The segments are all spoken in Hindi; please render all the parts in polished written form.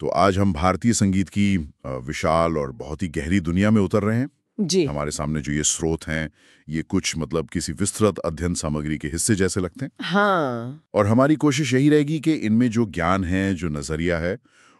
तो आज हम भारतीय संगीत की विशाल और बहुत ही गहरी दुनिया में उतर रहे हैं। जी। हमारे सामने जो ये स्रोत हैं, ये कुछ मतलब किसी विस्तृत अध्ययन सामग्री के हिस्से जैसे लगते हैं। हाँ। और हमारी कोशिश यही रहेगी कि इनमें जो ज्ञान है, जो नजरिया है,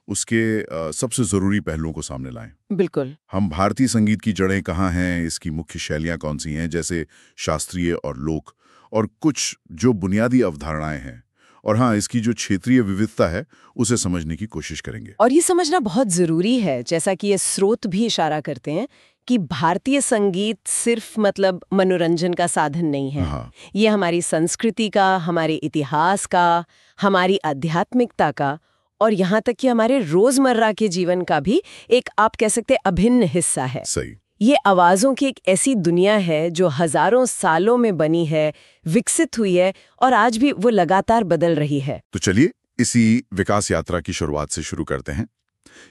उसके सबसे जरूरी पहलुओं को सामने लाएं। बिल्कुल। हम भारतीय संगीत की जड़ें कहाँ हैं, इसकी मुख्य शैलियाँ कौन सी हैं, जैसे शास्त्रीय और लोक, और कुछ जो बुनियादी अवधारणाएं हैं, और हाँ, इसकी जो क्षेत्रीय विविधता है उसे समझने की कोशिश करेंगे। और ये समझना बहुत जरूरी है, जैसा कि ये स्रोत भी इशारा करते हैं कि भारतीय संगीत सिर्फ मतलब मनोरंजन का साधन नहीं है। हाँ। ये हमारी संस्कृति का, हमारे इतिहास का, हमारी आध्यात्मिकता का और यहाँ तक कि हमारे रोजमर्रा के जीवन का भी एक, आप कह सकते हैं, अभिन्न हिस्सा है। सही। ये आवाज़ों की एक ऐसी दुनिया है जो हजारों सालों में बनी है, विकसित हुई है और आज भी वो लगातार बदल रही है। तो चलिए इसी विकास यात्रा की शुरुआत से शुरू करते हैं।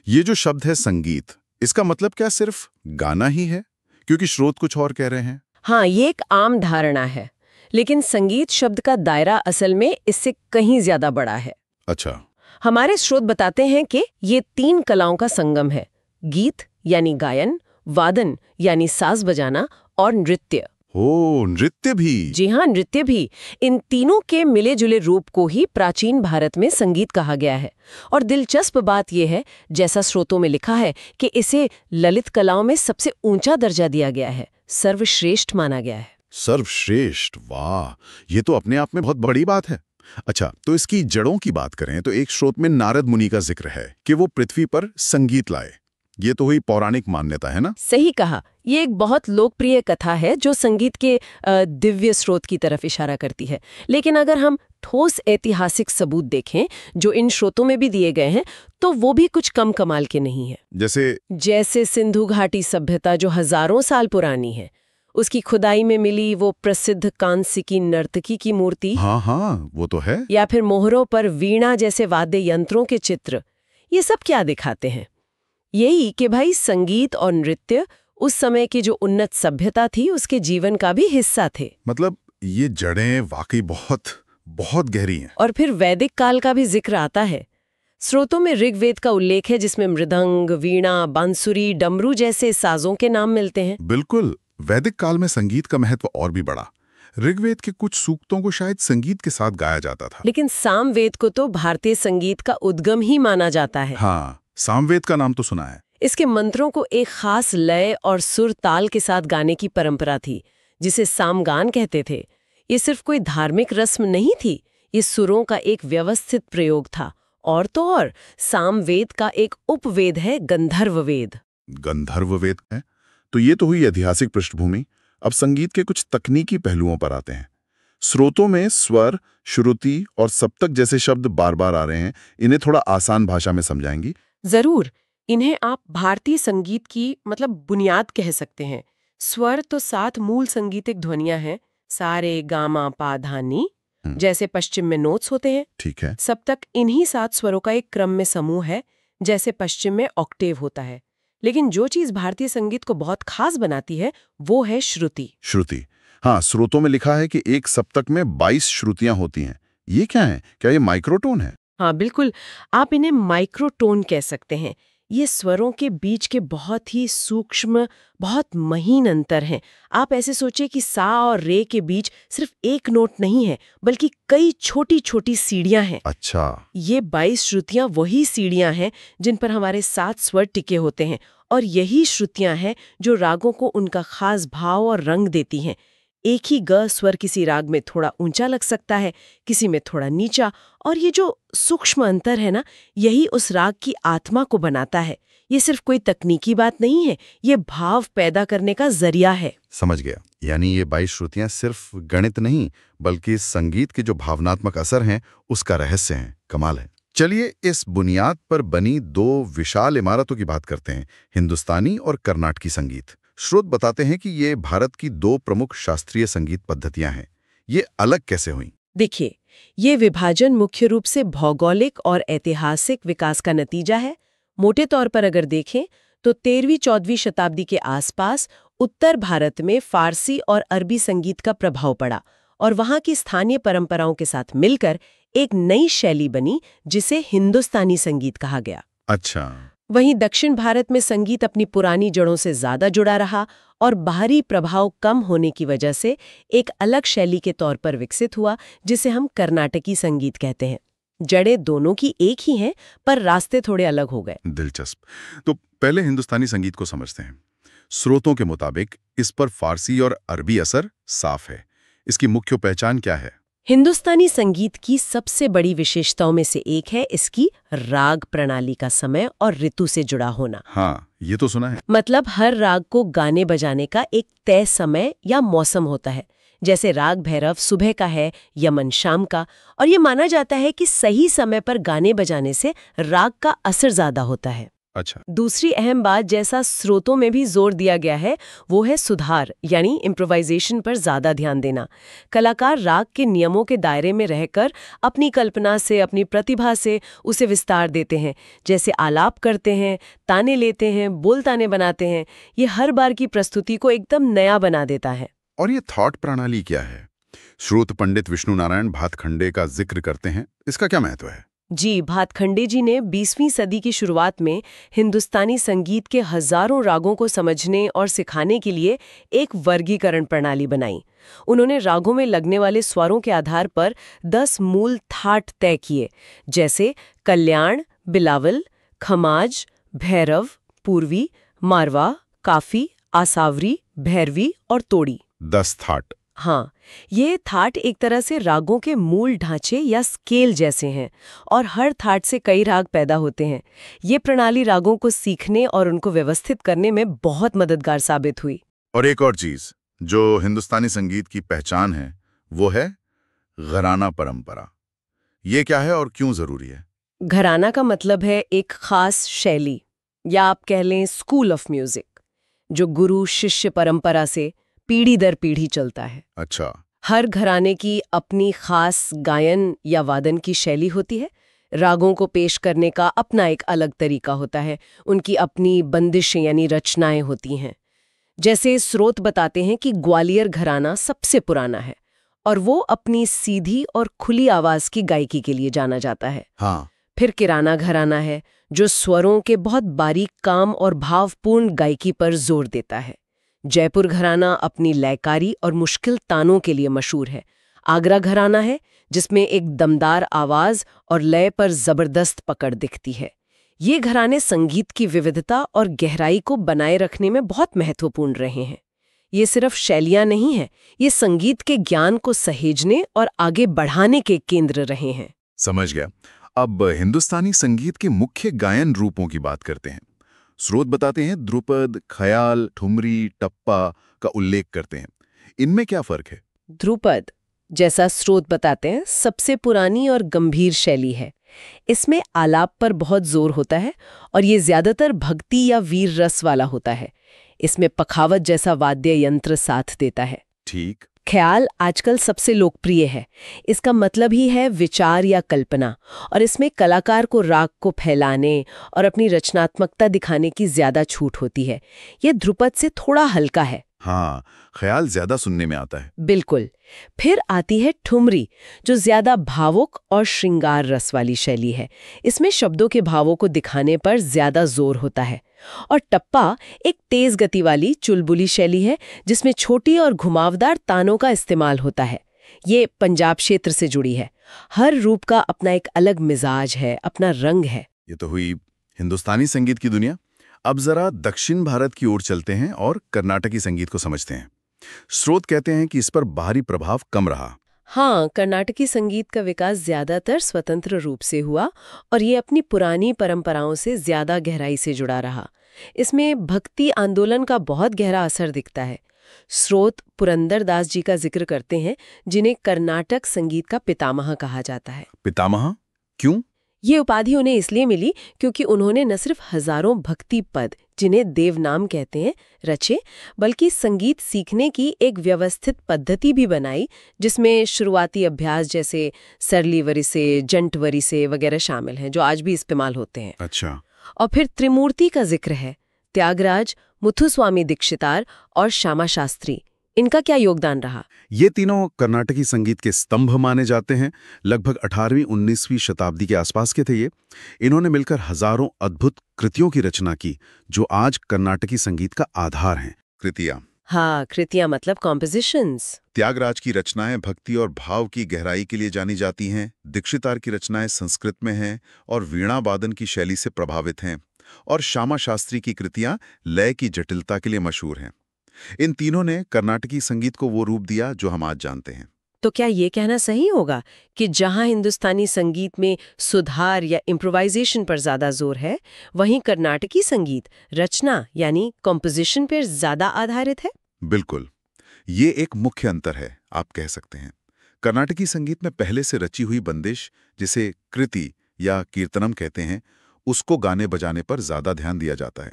ये जो शब्द है संगीत, इसका मतलब क्या सिर्फ गाना ही है? क्योंकि स्रोत कुछ और कह रहे हैं। हाँ, ये एक आम धारणा है, लेकिन संगीत शब्द का दायरा असल में इससे कहीं ज्यादा बड़ा है। अच्छा। हमारे स्रोत बताते हैं कि ये 3 कलाओं का संगम है: गीत यानी गायन, वादन यानी साज बजाना और नृत्य। ओ, नृत्य भी। जी हाँ, नृत्य भी। इन तीनों के मिले जुले रूप को ही प्राचीन भारत में संगीत कहा गया है। और दिलचस्प बात यह है, जैसा स्रोतों में लिखा है, कि इसे ललित कलाओं में सबसे ऊंचा दर्जा दिया गया है, सर्वश्रेष्ठ माना गया है। सर्वश्रेष्ठ, वाह, ये तो अपने आप में बहुत बड़ी बात है। अच्छा, तो इसकी जड़ों की बात करें तो एक स्रोत में नारद मुनि का जिक्र है कि वो पृथ्वी पर संगीत लाए। ये तो हुई पौराणिक मान्यता, है ना? सही कहा। ये एक बहुत लोकप्रिय कथा है जो संगीत के दिव्य स्रोत की तरफ इशारा करती है। लेकिन अगर हम ठोस ऐतिहासिक सबूत देखें जो इन स्रोतों में भी दिए गए हैं, तो वो भी कुछ कम कमाल के नहीं है। जैसे सिंधु घाटी सभ्यता जो हजारों साल पुरानी है, उसकी खुदाई में मिली वो प्रसिद्ध कांस्य की नर्तकी की मूर्ति। हाँ, वो तो है। या फिर मोहरों पर वीणा जैसे वाद्य यंत्रों के चित्र। ये सब क्या दिखाते हैं? यही कि भाई संगीत और नृत्य उस समय की जो उन्नत सभ्यता थी उसके जीवन का भी हिस्सा थे। मतलब ये जड़ें वाकई बहुत बहुत गहरी हैं। और फिर वैदिक काल का भी जिक्र आता है। स्रोतों में ऋग्वेद का उल्लेख है जिसमें मृदंग, वीणा, बांसुरी, डमरू जैसे साजों के नाम मिलते हैं। बिल्कुल, वैदिक काल में संगीत का महत्व और भी बढ़ा। ऋग्वेद के कुछ सूक्तों को शायद संगीत के साथ गाया जाता था। लेकिन सामवेद को तो भारतीय संगीत का उद्गम ही माना जाता है। हाँ, सामवेद का नाम तो सुना है। इसके मंत्रों को एक खास लय और सुर ताल के साथ गाने की परंपरा थी, जिसे सामगान कहते थे। ये सिर्फ कोई धार्मिक रस्म नहीं थी, ये सुरों का एक व्यवस्थित प्रयोग था। और तो और, सामवेद का एक उपवेद है गंधर्ववेद। गंधर्ववेद है? तो ये तो हुई ऐतिहासिक पृष्ठभूमि। अब संगीत के कुछ तकनीकी पहलुओं पर आते हैं। स्रोतों में स्वर, श्रुति और सप्तक जैसे शब्द बार बार आ रहे हैं। इन्हें थोड़ा आसान भाषा में समझाएंगी? जरूर। इन्हें आप भारतीय संगीत की मतलब बुनियाद कह सकते हैं। स्वर तो 7 मूल संगीतिक ध्वनियां हैं, सा रे गा मा पा धा नी, जैसे पश्चिम में नोट्स होते हैं। ठीक है। सप्तक इन्हीं 7 स्वरों का एक क्रम में समूह है, जैसे पश्चिम में ऑक्टेव होता है। लेकिन जो चीज भारतीय संगीत को बहुत खास बनाती है वो है श्रुति। श्रुति, हाँ, स्रोतों में लिखा है कि एक सप्तक में 22 श्रुतियां होती हैं। ये क्या है? क्या ये माइक्रोटोन है? हाँ बिल्कुल, आप इन्हें माइक्रोटोन कह सकते हैं। ये स्वरों के बीच के बहुत ही सूक्ष्म, बहुत महीन अंतर हैं। आप ऐसे सोचिए कि सा और रे के बीच सिर्फ एक नोट नहीं है, बल्कि कई छोटी छोटी सीढ़ियां हैं। अच्छा। ये 22 श्रुतियां वही सीढ़ियां हैं जिन पर हमारे 7 स्वर टिके होते हैं, और यही श्रुतियां हैं जो रागों को उनका खास भाव और रंग देती हैं। एक ही ग स्वर किसी राग में थोड़ा ऊंचा लग सकता है, किसी में थोड़ा नीचा, और ये जो सूक्ष्म अंतर है ना, यही उस राग की आत्मा को बनाता है। ये सिर्फ कोई तकनीकी बात नहीं है, ये भाव पैदा करने का जरिया है। समझ गया। यानी ये 22 श्रुतियां सिर्फ गणित नहीं, बल्कि संगीत के जो भावनात्मक असर हैं उसका रहस्य हैं। कमाल है। चलिए इस बुनियाद पर बनी 2 विशाल इमारतों की बात करते हैं, हिंदुस्तानी और कर्नाटकी संगीत। स्रोत बताते हैं कि ये भारत की 2 प्रमुख शास्त्रीय संगीत पद्धतियां हैं। ये अलग कैसे हुई? देखिए, ये विभाजन मुख्य रूप से भौगोलिक और ऐतिहासिक विकास का नतीजा है। मोटे तौर पर अगर देखें तो 13वीं-14वीं शताब्दी के आसपास उत्तर भारत में फारसी और अरबी संगीत का प्रभाव पड़ा और वहाँ की स्थानीय परंपराओं के साथ मिलकर एक नई शैली बनी जिसे हिंदुस्तानी संगीत कहा गया। अच्छा। वहीं दक्षिण भारत में संगीत अपनी पुरानी जड़ों से ज्यादा जुड़ा रहा और बाहरी प्रभाव कम होने की वजह से एक अलग शैली के तौर पर विकसित हुआ, जिसे हम कर्नाटकी संगीत कहते हैं। जड़ें दोनों की एक ही हैं, पर रास्ते थोड़े अलग हो गए। दिलचस्प। तो पहले हिंदुस्तानी संगीत को समझते हैं। स्रोतों के मुताबिक इस पर फारसी और अरबी असर साफ है। इसकी मुख्य पहचान क्या है? हिंदुस्तानी संगीत की सबसे बड़ी विशेषताओं में से एक है इसकी राग प्रणाली का समय और ऋतु से जुड़ा होना। हाँ, ये तो सुना है। मतलब हर राग को गाने बजाने का एक तय समय या मौसम होता है। जैसे राग भैरव सुबह का है, यमन शाम का, और ये माना जाता है कि सही समय पर गाने बजाने से राग का असर ज्यादा होता है। अच्छा। दूसरी अहम बात, जैसा स्रोतों में भी जोर दिया गया है, वो है सुधार यानी इम्प्रोवाइजेशन पर ज्यादा ध्यान देना। कलाकार राग के नियमों के दायरे में रहकर अपनी कल्पना से, अपनी प्रतिभा से उसे विस्तार देते हैं। जैसे आलाप करते हैं, ताने लेते हैं, बोल ताने बनाते हैं। ये हर बार की प्रस्तुति को एकदम नया बना देता है। और ये थॉट प्रणाली क्या है? श्रोत पंडित विष्णु नारायण भातखंडे का जिक्र करते हैं, इसका क्या महत्व है? जी, भातखंडे जी ने 20वीं सदी की शुरुआत में हिंदुस्तानी संगीत के हजारों रागों को समझने और सिखाने के लिए एक वर्गीकरण प्रणाली बनाई। उन्होंने रागों में लगने वाले स्वरों के आधार पर 10 मूल थाट तय किए, जैसे कल्याण, बिलावल, खमाज, भैरव, पूर्वी, मारवा, काफी, आसावरी, भैरवी और तोड़ी। 10 थाट। हाँ, ये थाट एक तरह से रागों के मूल ढांचे या स्केल जैसे हैं और हर थाट से कई राग पैदा होते हैं। ये प्रणाली रागों को सीखने और उनको व्यवस्थित करने में बहुत मददगार साबित हुई। और एक और चीज जो हिंदुस्तानी संगीत की पहचान है, वो है घराना परंपरा। ये क्या है और क्यों जरूरी है? घराना का मतलब है एक खास शैली, या आप कह लें स्कूल ऑफ म्यूजिक, जो गुरु शिष्य परंपरा से पीढ़ी दर पीढ़ी चलता है। अच्छा। हर घराने की अपनी खास गायन या वादन की शैली होती है। रागों को पेश करने का अपना एक अलग तरीका होता है। उनकी अपनी बंदिशें यानी रचनाएं होती हैं। जैसे स्रोत बताते हैं कि ग्वालियर घराना सबसे पुराना है और वो अपनी सीधी और खुली आवाज की गायकी के लिए जाना जाता है। हाँ। फिर किराना घराना है, जो स्वरों के बहुत बारीक काम और भावपूर्ण गायकी पर जोर देता है। जयपुर घराना अपनी लयकारी और मुश्किल तानों के लिए मशहूर है। आगरा घराना है, जिसमें एक दमदार आवाज और लय पर जबरदस्त पकड़ दिखती है। ये घराने संगीत की विविधता और गहराई को बनाए रखने में बहुत महत्वपूर्ण रहे हैं। ये सिर्फ शैलियां नहीं हैं, ये संगीत के ज्ञान को सहेजने और आगे बढ़ाने के केंद्र रहे हैं। समझ गया। अब हिंदुस्तानी संगीत के मुख्य गायन रूपों की बात करते हैं। स्रोत बताते हैं ध्रुपद, ख्याल, ठुमरी, टप्पा का उल्लेख करते हैं। इनमें क्या फर्क है? ध्रुपद, जैसा स्रोत बताते हैं, सबसे पुरानी और गंभीर शैली है। इसमें आलाप पर बहुत जोर होता है और ये ज्यादातर भक्ति या वीर रस वाला होता है। इसमें पखावत जैसा वाद्य यंत्र साथ देता है। ठीक। ख्याल आजकल सबसे लोकप्रिय है। इसका मतलब ही है विचार या कल्पना, और इसमें कलाकार को राग को फैलाने और अपनी रचनात्मकता दिखाने की ज्यादा छूट होती है। ये ध्रुपद से थोड़ा हल्का है। हाँ, ख्याल ज्यादा सुनने में आता है। बिल्कुल। फिर आती है ठुमरी, जो ज्यादा भावुक और श्रृंगार रस वाली शैली है। इसमें शब्दों के भावों को दिखाने पर ज्यादा जोर होता है। और टप्पा एक तेज गति वाली चुलबुली शैली है, जिसमें छोटी और घुमावदार तानों का इस्तेमाल होता है। ये पंजाब क्षेत्र से जुड़ी है। हर रूप का अपना एक अलग मिजाज है, अपना रंग है। ये तो हुई हिंदुस्तानी संगीत की दुनिया। अब जरा दक्षिण भारत की ओर चलते हैं और कर्नाटकी संगीत को समझते हैं। स्रोत कहते हैं कि इस पर बाहरी प्रभाव कम रहा। हाँ, कर्नाटकी संगीत का विकास ज्यादातर स्वतंत्र रूप से हुआ और ये अपनी पुरानी परंपराओं से ज्यादा गहराई से जुड़ा रहा। इसमें भक्ति आंदोलन का बहुत गहरा असर दिखता है। स्रोत पुरंदर दास जी का जिक्र करते हैं, जिन्हें कर्नाटक संगीत का पितामह कहा जाता है। पितामह क्यों? ये उपाधि उन्हें इसलिए मिली क्योंकि उन्होंने न सिर्फ हजारों भक्ति पद, जिन्हें देवनाम कहते हैं, रचे, बल्कि संगीत सीखने की एक व्यवस्थित पद्धति भी बनाई, जिसमें शुरुआती अभ्यास जैसे सरली वरिसे, जंट वरिसे वगैरह शामिल हैं, जो आज भी इस्तेमाल होते हैं। अच्छा। और फिर त्रिमूर्ति का जिक्र है। त्यागराज, मुथुस्वामी दीक्षितार और श्यामा शास्त्री, इनका क्या योगदान रहा? ये तीनों कर्नाटकी संगीत के स्तंभ माने जाते हैं। लगभग 18वीं-19वीं शताब्दी के आसपास के थे ये। इन्होंने मिलकर हजारों अद्भुत कृतियों की रचना की, जो आज कर्नाटकी संगीत का आधार हैं। कृतियां। हाँ, कृतियां मतलब कॉम्पोजिशंस। त्यागराज की रचनाएं भक्ति और भाव की गहराई के लिए जानी जाती हैं। दीक्षितार की रचनाएं संस्कृत में हैं और वीणा वादन की शैली से प्रभावित हैं। और श्यामा शास्त्री की कृतियां लय की जटिलता के लिए मशहूर हैं। इन तीनों ने कर्नाटकी संगीत को वो रूप दिया जो हम आज जानते हैं। तो क्या ये कहना सही होगा कि जहां हिंदुस्तानी संगीत में सुधार या इम्प्रोवाइजेशन पर ज्यादा जोर है, वहीं कर्नाटकी संगीत रचना यानी कॉम्पोजिशन पर ज्यादा आधारित है? बिल्कुल, ये एक मुख्य अंतर है, आप कह सकते हैं। कर्नाटकी संगीत में पहले से रची हुई बंदिश, जिसे कृति या कीर्तनम कहते हैं, उसको गाने बजाने पर ज्यादा ध्यान दिया जाता है।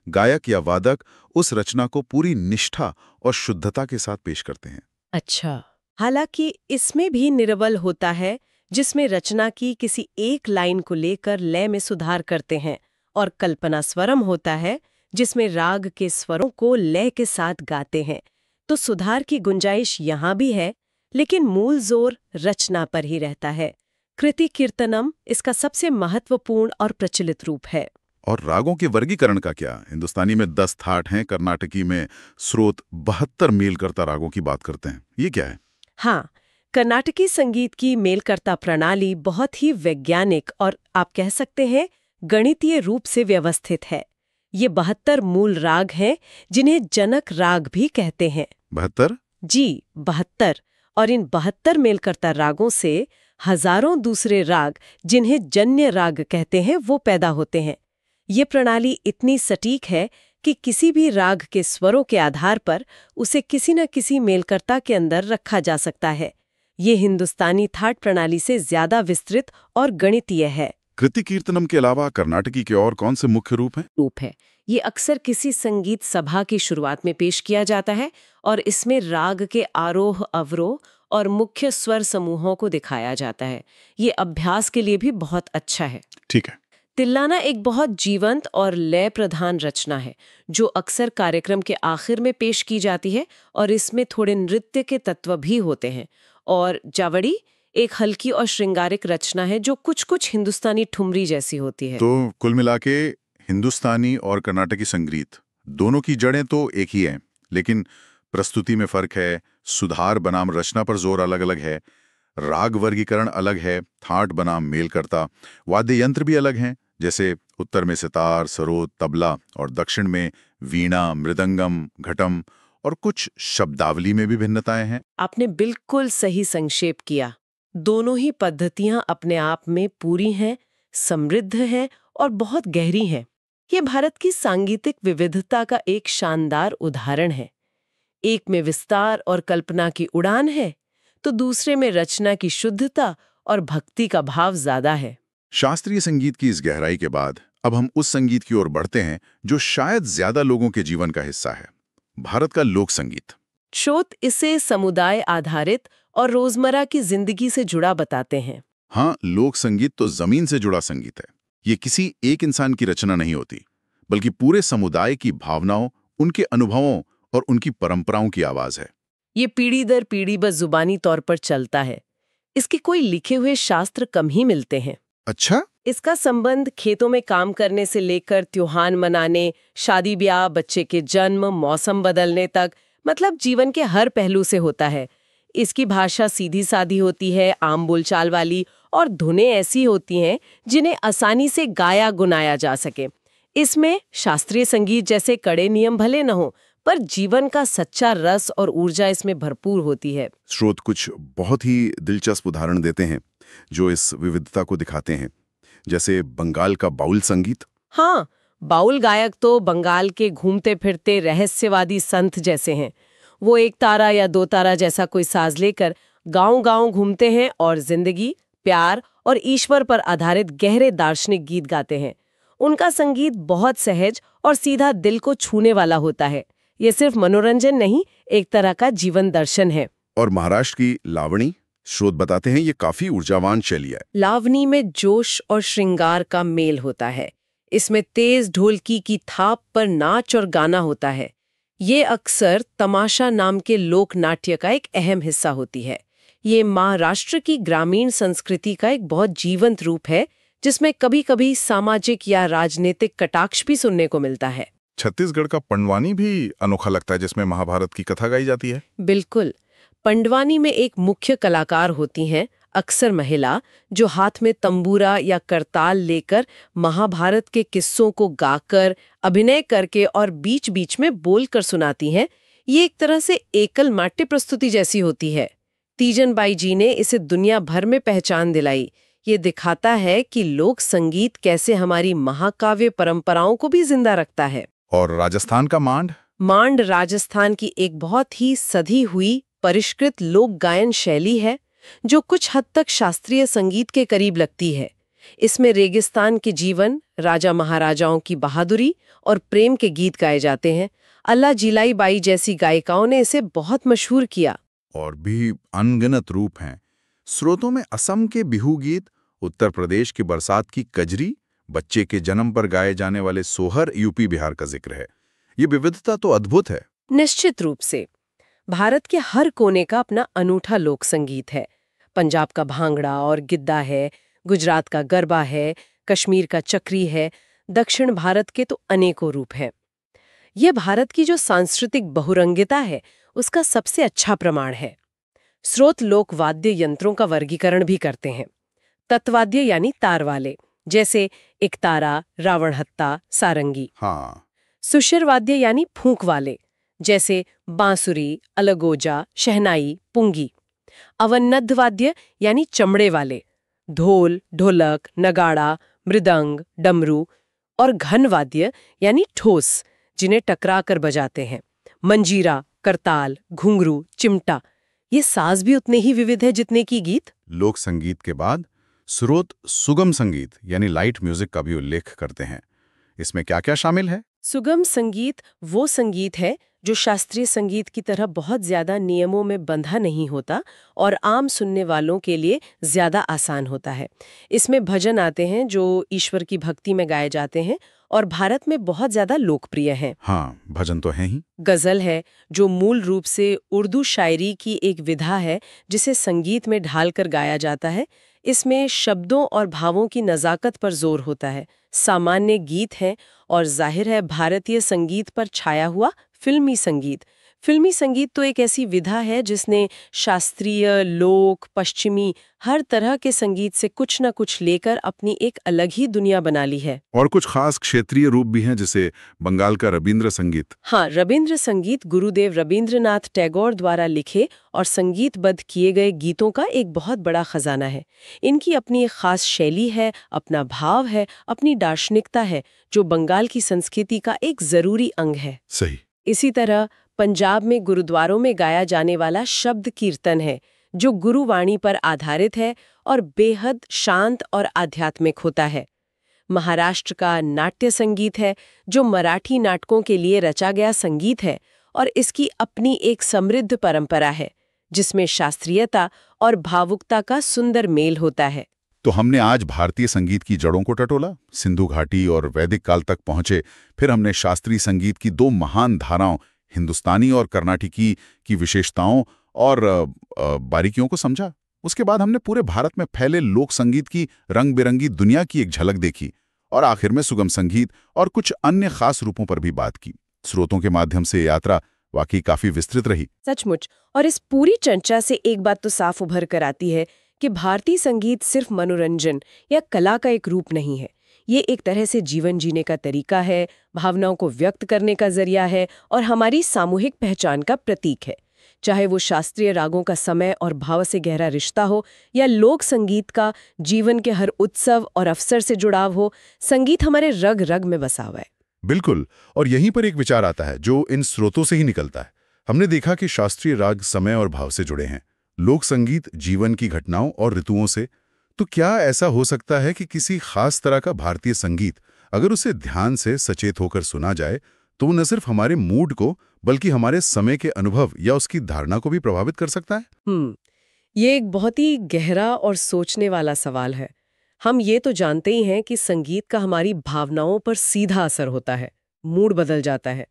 गायक या वादक उस रचना को पूरी निष्ठा और शुद्धता के साथ पेश करते हैं। अच्छा, हालांकि इसमें भी निरवल होता है, जिसमें रचना की किसी एक लाइन को लेकर लय में सुधार करते हैं, और कल्पना स्वरम होता है, जिसमें राग के स्वरों को लय के साथ गाते हैं। तो सुधार की गुंजाइश यहाँ भी है, लेकिन मूल जोर रचना पर ही रहता है। कृति कीर्तनम इसका सबसे महत्वपूर्ण और प्रचलित रूप है। और रागों के वर्गीकरण का क्या? हिंदुस्तानी में 10 थाट हैं, कर्नाटकी में स्रोत 72 मेलकर्ता रागों की बात करते हैं। ये क्या है? हाँ, कर्नाटकी संगीत की मेलकर्ता प्रणाली बहुत ही वैज्ञानिक और आप कह सकते हैं गणितीय रूप से व्यवस्थित है। ये 72 मूल राग हैं, जिन्हें जनक राग भी कहते हैं। 72? जी, 72। और इन 72 मेलकर्ता रागों से हजारों दूसरे राग, जिन्हें जन्य राग कहते हैं, वो पैदा होते हैं। ये प्रणाली इतनी सटीक है कि किसी भी राग के स्वरों के आधार पर उसे किसी न किसी मेलकर्ता के अंदर रखा जा सकता है। ये हिंदुस्तानी थाट प्रणाली से ज्यादा विस्तृत और गणितीय है। कृति कीर्तनम के अलावा कर्नाटकी के और कौन से मुख्य रूप हैं? ये अक्सर किसी संगीत सभा की शुरुआत में पेश किया जाता है और इसमें राग के आरोह अवरोह और मुख्य स्वर समूहों को दिखाया जाता है। ये अभ्यास के लिए भी बहुत अच्छा है। ठीक है। तिल्लाना एक बहुत जीवंत और लय प्रधान रचना है, जो अक्सर कार्यक्रम के आखिर में पेश की जाती है और इसमें थोड़े नृत्य के तत्व भी होते हैं। और जावड़ी एक हल्की और श्रृंगारिक रचना है, जो कुछ हिंदुस्तानी ठुमरी जैसी होती है। तो कुल मिला के हिंदुस्तानी और कर्नाटकी संगीत दोनों की जड़ें तो एक ही हैं, लेकिन प्रस्तुति में फर्क है, सुधार बनाम रचना पर जोर अलग अलग है, राग वर्गीकरण अलग है, थाट बनाम मेलकर्ता, वाद्य यंत्र भी अलग हैं, जैसे उत्तर में सितार, सरोद, तबला और दक्षिण में वीणा, मृदंगम, घटम, और कुछ शब्दावली में भी भिन्नताएं हैं। आपने बिल्कुल सही संक्षेप किया। दोनों ही पद्धतियां अपने आप में पूरी हैं, समृद्ध हैं और बहुत गहरी हैं। ये भारत की सांगीतिक विविधता का एक शानदार उदाहरण है। एक में विस्तार और कल्पना की उड़ान है, तो दूसरे में रचना की शुद्धता और भक्ति का भाव ज्यादा है। शास्त्रीय संगीत की इस गहराई के बाद अब हम उस संगीत की ओर बढ़ते हैं जो शायद ज्यादा लोगों के जीवन का हिस्सा है, भारत का लोक संगीत। श्रोत इसे समुदाय आधारित और रोजमर्रा की जिंदगी से जुड़ा बताते हैं। हाँ, लोक संगीत तो जमीन से जुड़ा संगीत है। ये किसी एक इंसान की रचना नहीं होती, बल्कि पूरे समुदाय की भावनाओं, उनके अनुभवों और उनकी परंपराओं की आवाज है। ये पीढ़ी दर पीढ़ी बस जुबानी तौर पर चलता है। इसके कोई लिखे हुए शास्त्र कम ही मिलते हैं। अच्छा? इसका संबंध खेतों में काम करने से लेकर त्योहार मनाने, शादी ब्याह, बच्चे के जन्म, मौसम बदलने तक, मतलब जीवन के हर पहलू से होता है। इसकी भाषा सीधी सादी होती है, आम बोलचाल वाली, और धुनें ऐसी होती हैं जिन्हें आसानी से गाया गुनाया जा सके। इसमें शास्त्रीय संगीत जैसे कड़े नियम भले न हो, पर जीवन का सच्चा रस और ऊर्जा इसमें भरपूर होती है। स्रोत कुछ बहुत ही दिलचस्प उदाहरण देते हैं जो इस विविधता को दिखाते हैं, जैसे बंगाल का बाउल संगीत। हाँ, बाउल गायक तो बंगाल के घूमते फिरते रहस्यवादी संत जैसे हैं। वो एक तारा या दो तारा जैसा कोई साज लेकर गांव-गांव घूमते हैं और जिंदगी, प्यार और ईश्वर पर आधारित गहरे दार्शनिक गीत गाते हैं। उनका संगीत बहुत सहज और सीधा दिल को छूने वाला होता है। ये सिर्फ मनोरंजन नहीं, एक तरह का जीवन दर्शन है। और महाराष्ट्र की लावणी, स्रोत बताते हैं ये काफी ऊर्जावान शैली है। लावनी में जोश और श्रृंगार का मेल होता है। इसमें तेज ढोलकी की थाप पर नाच और गाना होता है। ये अक्सर तमाशा नाम के लोक नाट्य का एक अहम हिस्सा होती है। ये महाराष्ट्र की ग्रामीण संस्कृति का एक बहुत जीवंत रूप है, जिसमें कभी-कभी सामाजिक या राजनीतिक कटाक्ष भी सुनने को मिलता है। छत्तीसगढ़ का पंडवानी भी अनोखा लगता है, जिसमें महाभारत की कथा गाई जाती है। बिल्कुल। पंडवानी में एक मुख्य कलाकार होती हैं, अक्सर महिला, जो हाथ में तंबूरा या करताल लेकर महाभारत के किस्सों को गाकर, अभिनय करके और बीच-बीच में बोलकर सुनाती हैं। ये एक तरह से एकल नाट्य प्रस्तुति जैसी होती है। तीजन बाई जी ने इसे दुनिया भर में पहचान दिलाई। ये दिखाता है कि लोक संगीत कैसे हमारी महाकाव्य परंपराओं को भी जिंदा रखता है। और राजस्थान का मांड? मांड राजस्थान की एक बहुत ही सधी हुई परिष्कृत लोक गायन शैली है, जो कुछ हद तक शास्त्रीय संगीत के करीब लगती है। इसमें रेगिस्तान के जीवन, राजा महाराजाओं की बहादुरी और प्रेम के गीत गाए जाते हैं। अल्लाह जिलाई बाई जैसी गायिकाओं ने इसे बहुत मशहूर किया। और भी अनगिनत रूप हैं। स्रोतों में असम के बिहू गीत, उत्तर प्रदेश की बरसात की कजरी, बच्चे के जन्म पर गाए जाने वाले सोहर यूपी बिहार का जिक्र है। ये विविधता तो अद्भुत है। निश्चित रूप से। भारत के हर कोने का अपना अनूठा लोक संगीत है। पंजाब का भांगड़ा और गिद्दा है, गुजरात का गरबा है, कश्मीर का चक्री है, दक्षिण भारत के तो अनेकों रूप हैं। यह भारत की जो सांस्कृतिक बहुरंगिता है, उसका सबसे अच्छा प्रमाण है। स्रोत लोक वाद्य यंत्रों का वर्गीकरण भी करते हैं। तत्वाद्य यानी तार वाले, जैसे एकतारा, रावणहत्ता, सारंगी। हाँ। सुशिर वाद्य यानी फूंक वाले, जैसे बांसुरी, अलगोजा, शहनाई, पुंगी। अवन्नद्ध वाद्य यानी चमड़े वाले, ढोल, ढोलक, नगाड़ा, मृदंग, डमरू। और घन वाद्य यानी ठोस, जिन्हें टकरा कर बजाते हैं, मंजीरा, करताल, घुंघरू, चिमटा। ये साज भी उतने ही विविध है जितने की गीत। लोक संगीत के बाद स्रोत सुगम संगीत यानी लाइट म्यूजिक का भी उल्लेख करते हैं। इसमें क्या क्या शामिल है? सुगम संगीत वो संगीत है जो शास्त्रीय संगीत की तरह बहुत ज्यादा नियमों में बंधा नहीं होता और आम सुनने वालों के लिए ज्यादा आसान होता है। इसमें भजन आते हैं जो ईश्वर की भक्ति में गाए जाते हैं और भारत में बहुत ज्यादा लोकप्रिय हैं। हाँ, भजन तो हैं ही। गजल है, जो मूल रूप से उर्दू शायरी की एक विधा है जिसे संगीत में ढालकर गाया जाता है। इसमें शब्दों और भावों की नज़ाकत पर जोर होता है। सामान्य गीत हैं और जाहिर है भारतीय संगीत पर छाया हुआ फिल्मी संगीत। फिल्मी संगीत तो एक ऐसी विधा है जिसने शास्त्रीय, लोक, पश्चिमी हर तरह के संगीत से कुछ न कुछ लेकर अपनी एक अलग ही दुनिया बना ली है। और कुछ खास क्षेत्रीय रूप भी हैं, जैसे बंगाल का रबींद्र संगीत। हाँ, रबींद्र संगीत गुरुदेव रबींद्रनाथ टैगोर द्वारा लिखे और संगीतबद्ध किए गए गीतों का एक बहुत बड़ा खजाना है। इनकी अपनी एक खास शैली है, अपना भाव है, अपनी दार्शनिकता है, जो बंगाल की संस्कृति का एक जरूरी अंग है। सही। इसी तरह पंजाब में गुरुद्वारों में गाया जाने वाला शब्द कीर्तन है, जो गुरुवाणी पर आधारित है और बेहद शांत और आध्यात्मिक होता है। महाराष्ट्र का नाट्य संगीत है, जो मराठी नाटकों के लिए रचा गया संगीत है और इसकी अपनी एक समृद्ध परंपरा है, जिसमें शास्त्रीयता और भावुकता का सुंदर मेल होता है। तो हमने आज भारतीय संगीत की जड़ों को टटोला, सिंधु घाटी और वैदिक काल तक पहुंचे। फिर हमने शास्त्रीय संगीत की दो महान धाराओं, हिंदुस्तानी और कर्नाटकी की विशेषताओं और बारीकियों को समझा। उसके बाद हमने पूरे भारत में फैले लोक संगीत की रंग बिरंगी दुनिया की एक झलक देखी और आखिर में सुगम संगीत और कुछ अन्य खास रूपों पर भी बात की। स्रोतों के माध्यम से यात्रा वाकई काफी विस्तृत रही। सचमुच। और इस पूरी चर्चा से एक बात तो साफ उभर कर आती है कि भारतीय संगीत सिर्फ मनोरंजन या कला का एक रूप नहीं है। ये एक तरह से जीवन जीने का तरीका है, भावनाओं को व्यक्त करने का जरिया है और हमारी सामूहिक पहचान का प्रतीक है। चाहे वो शास्त्रीय रागों का समय और भाव से गहरा रिश्ता हो या लोक संगीत का जीवन के हर उत्सव और अवसर से जुड़ाव हो, संगीत हमारे रग रग में बसा हुआ है। बिल्कुल। और यहीं पर एक विचार आता है जो इन स्रोतों से ही निकलता है। हमने देखा कि शास्त्रीय राग समय और भाव से जुड़े हैं, लोक संगीत जीवन की घटनाओं और ऋतुओं से। तो क्या ऐसा हो सकता है कि किसी खास तरह का भारतीय संगीत, अगर उसे ध्यान से सचेत होकर सुना जाए, तो वो न सिर्फ हमारे मूड को बल्कि हमारे समय के अनुभव या उसकी धारणा को भी प्रभावित कर सकता है? ये एक बहुत ही गहरा और सोचने वाला सवाल है। हम ये तो जानते ही हैं कि संगीत का हमारी भावनाओं पर सीधा असर होता है, मूड बदल जाता है।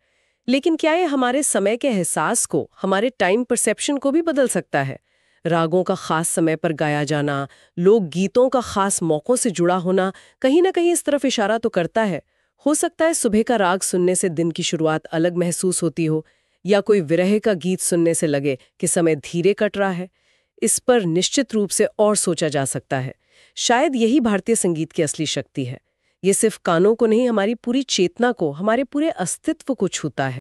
लेकिन क्या ये हमारे समय के एहसास को, हमारे टाइम परसेप्शन को भी बदल सकता है? रागों का खास समय पर गाया जाना, लोक गीतों का खास मौकों से जुड़ा होना कहीं ना कहीं इस तरफ इशारा तो करता है। हो सकता है सुबह का राग सुनने से दिन की शुरुआत अलग महसूस होती हो, या कोई विरह का गीत सुनने से लगे कि समय धीरे कट रहा है। इस पर निश्चित रूप से और सोचा जा सकता है। शायद यही भारतीय संगीत की असली शक्ति है। ये सिर्फ कानों को नहीं, हमारी पूरी चेतना को, हमारे पूरे अस्तित्व को छूता है।